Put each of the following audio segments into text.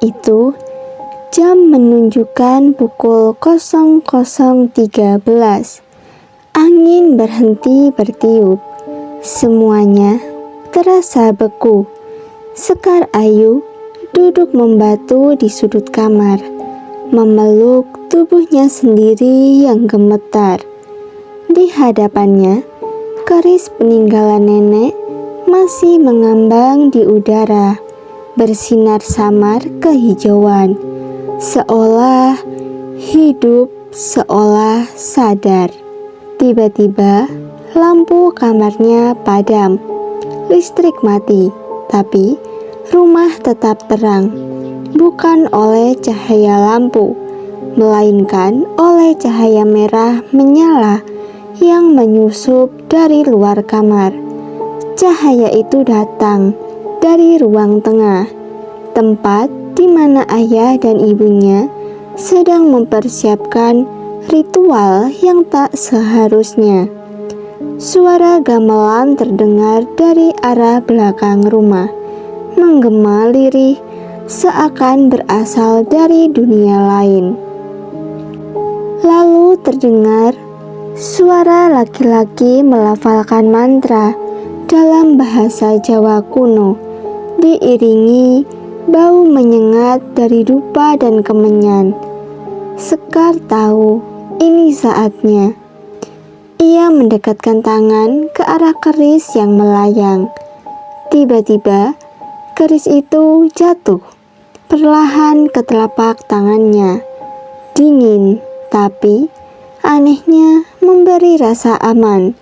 itu, jam menunjukkan pukul 00.13. Angin berhenti bertiup. Semuanya terasa beku. Sekar Ayu duduk membatu di sudut kamar, memeluk tubuhnya sendiri yang gemetar. Di hadapannya, keris peninggalan nenek masih mengambang di udara, bersinar samar kehijauan, seolah hidup, seolah sadar. Tiba-tiba, lampu kamarnya padam, listrik mati, tapi rumah tetap terang, bukan oleh cahaya lampu, melainkan oleh cahaya merah menyala yang menyusup dari luar kamar. Cahaya itu datang dari ruang tengah, tempat di mana ayah dan ibunya sedang mempersiapkan ritual yang tak seharusnya. Suara gamelan terdengar dari arah belakang rumah, menggema lirih seakan berasal dari dunia lain. Lalu terdengar suara laki-laki melafalkan mantra dalam bahasa Jawa kuno, diiringi bau menyengat dari dupa dan kemenyan. Sekar tahu ini saatnya. Ia mendekatkan tangan ke arah keris yang melayang. Tiba-tiba, keris itu jatuh perlahan ke telapak tangannya. Dingin, tapi anehnya memberi rasa aman.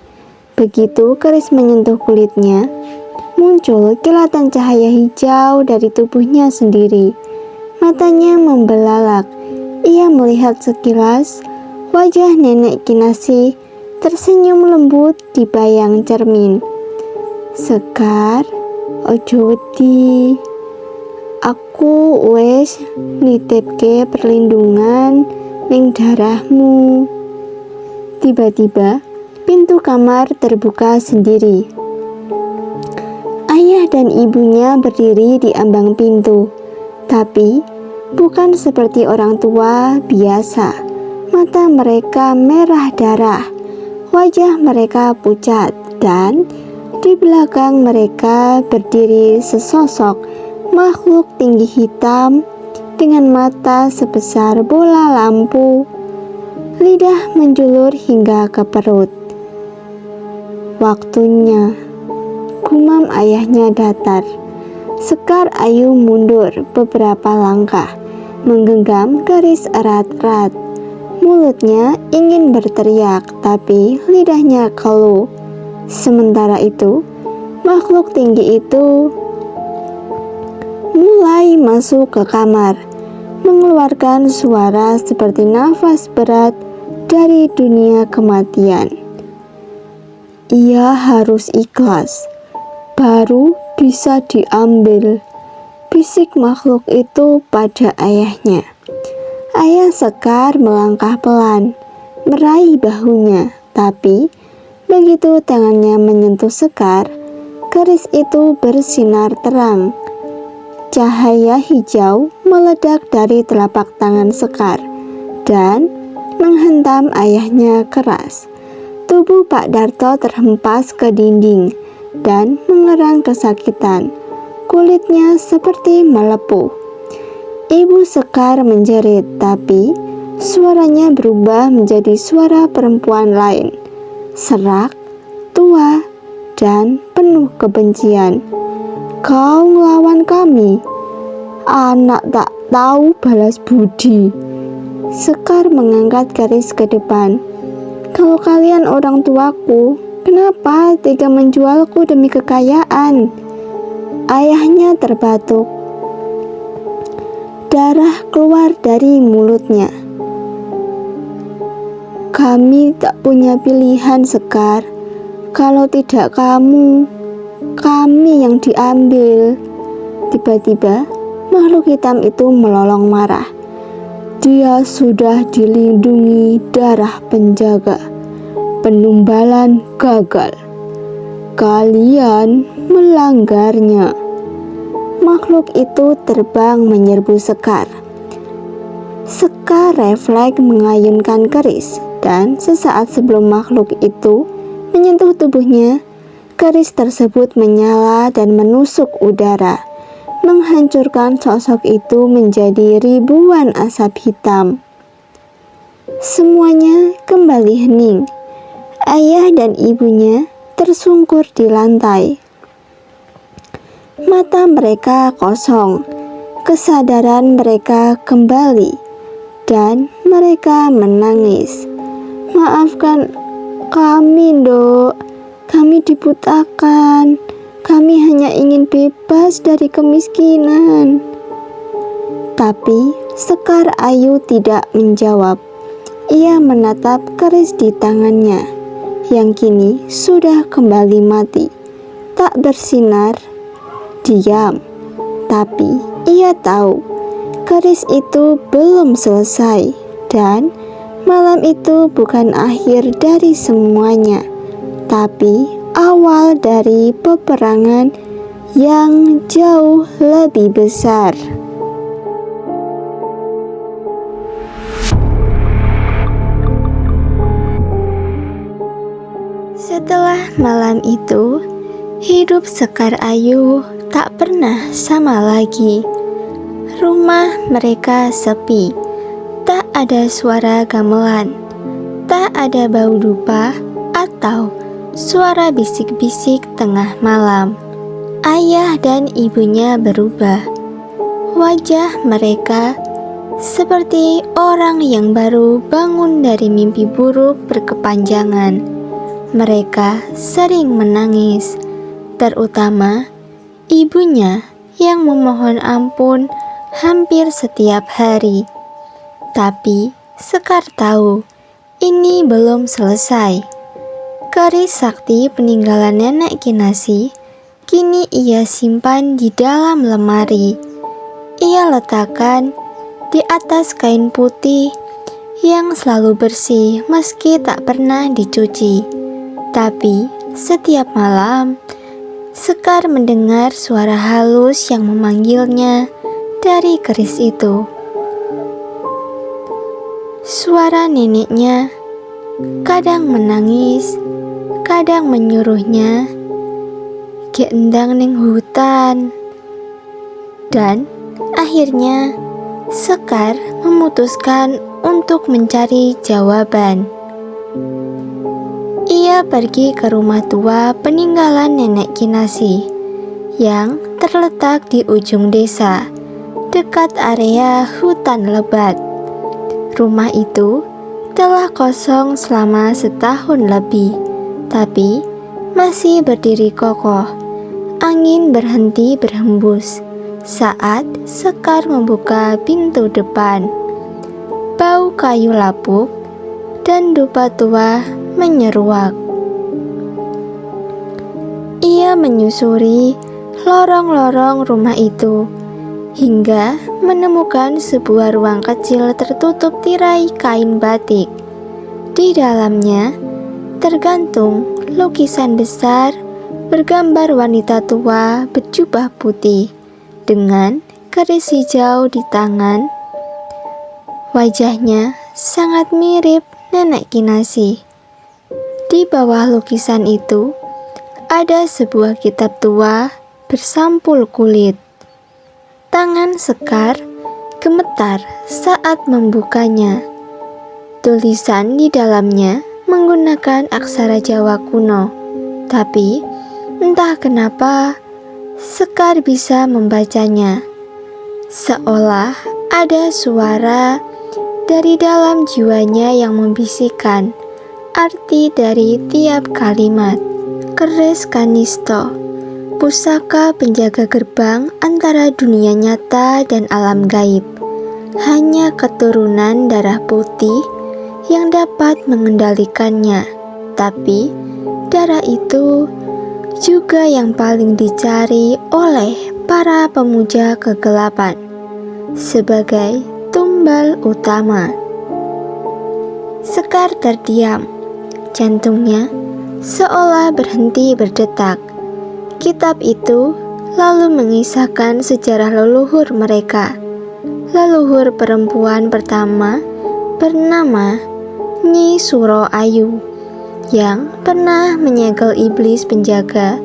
Begitu keris menyentuh kulitnya, muncul kilatan cahaya hijau dari tubuhnya sendiri. Matanya membelalak. Ia melihat sekilas wajah nenek Kinasih tersenyum lembut di bayang cermin. Sekar, ojo wedi. Aku wes nitipke perlindungan ning darahmu. Tiba-tiba, pintu kamar terbuka sendiri. Ayah dan ibunya berdiri di ambang pintu, tapi bukan seperti orang tua biasa. Mata mereka merah darah, wajah mereka pucat, dan di belakang mereka berdiri sesosok makhluk tinggi hitam dengan mata sebesar bola lampu. Lidah menjulur hingga ke perut. Waktunya, gumam ayahnya datar. Sekar Ayu mundur beberapa langkah, menggenggam keris erat-erat. Mulutnya ingin berteriak, tapi lidahnya keluh. Sementara itu, makhluk tinggi itu mulai masuk ke kamar, mengeluarkan suara seperti nafas berat dari dunia kematian. Ia harus ikhlas, baru bisa diambil, bisik makhluk itu pada ayahnya. Ayah Sekar melangkah pelan, meraih bahunya, tapi begitu tangannya menyentuh Sekar, keris itu bersinar terang. Cahaya hijau meledak dari telapak tangan Sekar dan menghentam ayahnya keras. Tubuh Pak Darto terhempas ke dinding dan mengerang kesakitan. Kulitnya seperti melepuh. Ibu Sekar menjerit, tapi suaranya berubah menjadi suara perempuan lain, serak, tua, dan penuh kebencian. Kau ngelawan kami, anak tak tahu balas budi. Sekar mengangkat keris ke depan. Kalau kalian orang tuaku, kenapa tega menjualku demi kekayaan? Ayahnya terbatuk. Darah keluar dari mulutnya. Kami tak punya pilihan, Sekar. Kalau tidak kamu, kami yang diambil. Tiba-tiba, makhluk hitam itu melolong marah. Dia sudah dilindungi darah penjaga. Penumbalan gagal. Kalian melanggarnya. makhluk itu terbang menyerbu Sekar. Sekar refleks mengayunkan keris, dan sesaat sebelum makhluk itu menyentuh tubuhnya, keris tersebut menyala dan menusuk udara, menghancurkan sosok itu menjadi ribuan asap hitam. Semuanya kembali hening. Ayah dan ibunya tersungkur di lantai. Mata mereka kosong, kesadaran mereka kembali, dan mereka menangis. "Maafkan kami, Dok. Kami dibutakan. Kami hanya ingin bebas dari kemiskinan." Tapi Sekar Ayu tidak menjawab. Ia menatap keris di tangannya, yang kini sudah kembali mati, tak bersinar, diam. Tapi ia tahu keris itu belum selesai, dan malam itu bukan akhir dari semuanya, tapi awal dari peperangan yang jauh lebih besar. Setelah malam itu, hidup Sekar Ayu tak pernah sama lagi. Rumah mereka sepi, tak ada suara gamelan, tak ada bau dupa atau suara bisik-bisik tengah malam. Ayah dan ibunya berubah. Wajah mereka seperti orang yang baru bangun dari mimpi buruk berkepanjangan. Mereka sering menangis, terutama ibunya yang memohon ampun hampir setiap hari. Tapi Sekar tahu ini belum selesai. Keris sakti peninggalan nenek Kinasi kini ia simpan di dalam lemari. Ia letakkan di atas kain putih yang selalu bersih meski tak pernah dicuci. Tapi setiap malam, Sekar mendengar suara halus yang memanggilnya dari keris itu. Suara neneknya kadang menangis, kadang menyuruhnya, "Ge endang ning hutan." Dan akhirnya Sekar memutuskan untuk mencari jawaban. Ia pergi ke rumah tua peninggalan nenek Kinasi yang terletak di ujung desa, dekat area hutan lebat. Rumah itu telah kosong selama setahun lebih, tapi masih berdiri kokoh. Angin berhenti berhembus saat Sekar membuka pintu depan. Bau kayu lapuk dan dupa tua menyeruak. Ia menyusuri lorong-lorong rumah itu hingga menemukan sebuah ruang kecil tertutup tirai kain batik. Di dalamnya tergantung lukisan besar bergambar wanita tua berjubah putih dengan keris hijau di tangan. Wajahnya sangat mirip nenek Kinasi. Di bawah lukisan itu ada sebuah kitab tua bersampul kulit. Tangan Sekar gemetar saat membukanya. Tulisan di dalamnya menggunakan aksara Jawa kuno, tapi entah kenapa Sekar bisa membacanya. Seolah ada suara dari dalam jiwanya yang membisikkan arti dari tiap kalimat. Keris Kanisto, pusaka penjaga gerbang antara dunia nyata dan alam gaib. Hanya keturunan darah putih yang dapat mengendalikannya. Tapi darah itu juga yang paling dicari oleh para pemuja kegelapan sebagai tumbal utama. Sekar terdiam. Jantungnya seolah berhenti berdetak. Kitab itu lalu mengisahkan sejarah leluhur mereka. Leluhur perempuan pertama bernama Nyi Suro Ayu yang pernah menyegel iblis penjaga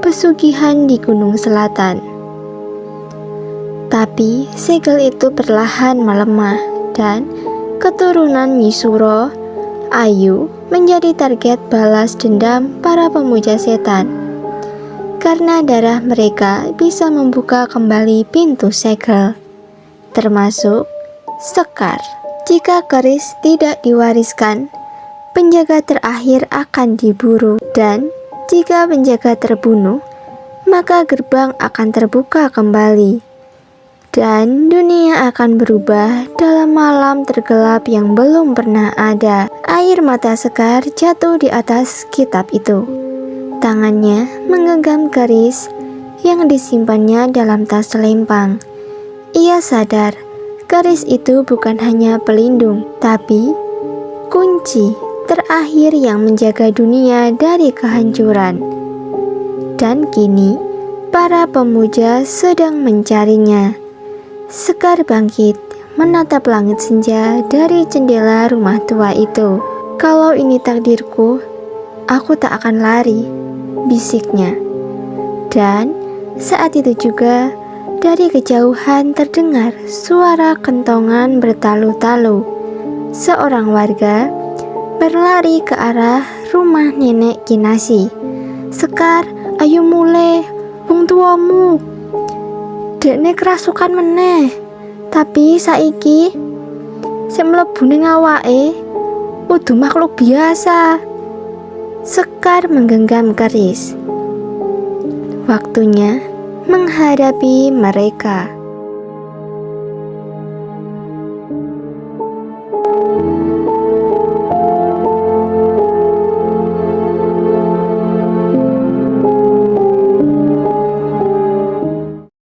pesugihan di Gunung Selatan. Tapi segel itu perlahan melemah dan keturunan Nyi Suro Ayu menjadi target balas dendam para pemuja setan. Karena darah mereka bisa membuka kembali pintu segel, termasuk Sekar. Jika keris tidak diwariskan, penjaga terakhir akan diburu, dan jika penjaga terbunuh, maka gerbang akan terbuka kembali, dan dunia akan berubah dalam malam tergelap yang belum pernah ada. Air mata Sekar jatuh di atas kitab itu. Tangannya menggenggam keris yang disimpannya dalam tas selempang. Ia sadar, keris itu bukan hanya pelindung, tapi kunci terakhir yang menjaga dunia dari kehancuran. Dan kini, para pemuja sedang mencarinya. Sekar bangkit, menatap langit senja dari jendela rumah tua itu. Kalau ini takdirku, aku tak akan lari, bisiknya. Dan saat itu juga, dari kejauhan terdengar suara kentongan bertalu-talu. Seorang warga berlari ke arah rumah nenek Kinasi. Sekar, ayo mulai, wong tuamu. Dekne kerasukan meneh. Tapi saiki sing mlebu ning awake kudu makhluk biasa. Sekar menggenggam keris. Waktunya menghadapi mereka.